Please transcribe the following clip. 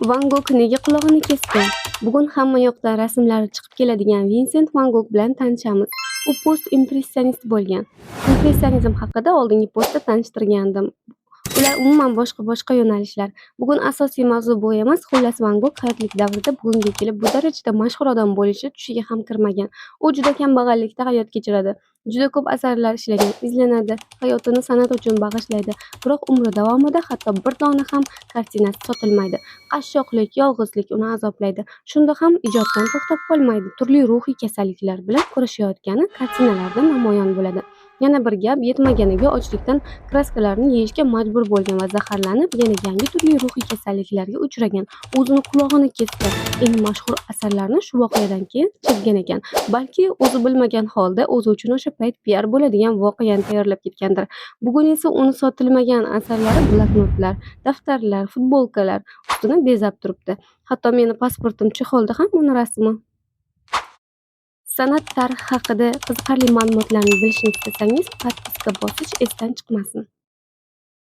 Van Gogh nega qulog'ini kesgan? Bugun hamma yoqdan rasmlari chiqib keladigan Vinsent Van Gogh bilan tanishamiz. U post-impressionist bo'lgan. Impressionizm haqida oldingi postda tanishtirgandim. Ular umuman boshqa yo'nalishlar. Bugun asosiy mavzu bu emas. Xullas, Van Gogh hayotlik davrida bugunga kelib bu darajada mashhur odam bo'lishi tushiga ham kirmagan. U juda kambag'allikda hayot kechiradi. Juda ko'p asarlar ishlagan, izlanadi, hayotini san'at uchun bag'ishlaydi. Biroq umri davomida hatto bir dona ham kartinasi sotilmaydi. Qashshoqlik, yolg'izlik uni azoblaydi. Shunda ham ijoddan to'xtab qolmaydi. Turli ruhiy kasalliklar bilan kurashayotgani kartinalarda namoyon bo'ladi. Yana bir gap, yetmaganiga ochlikdan kraskalarni yeyishga majbur bo'lgan va zaharlanib, yana yangi turli ruhiy kasalliklarga uchragan. O'zini qulog'ini kesgan. Eng mashhur asarlarni shu voqeadan keyin chizgan ekan. Balki o'zi bilmagan holda o'zi uchun o'sha payt piar bo'ladigan voqeani tayyorlab ketgandir. Bugun esa uni sotilmagan asarlari bloknotlar, daftarlar, futbolkalar ustini bezab turibdi. Hatto meni pasportim chexolda ham uni rasmi. San'at tarixi haqida qiziqarli ma'lumotlarni bilishni istasangiz, podpiska bosish esdan chiqmasin.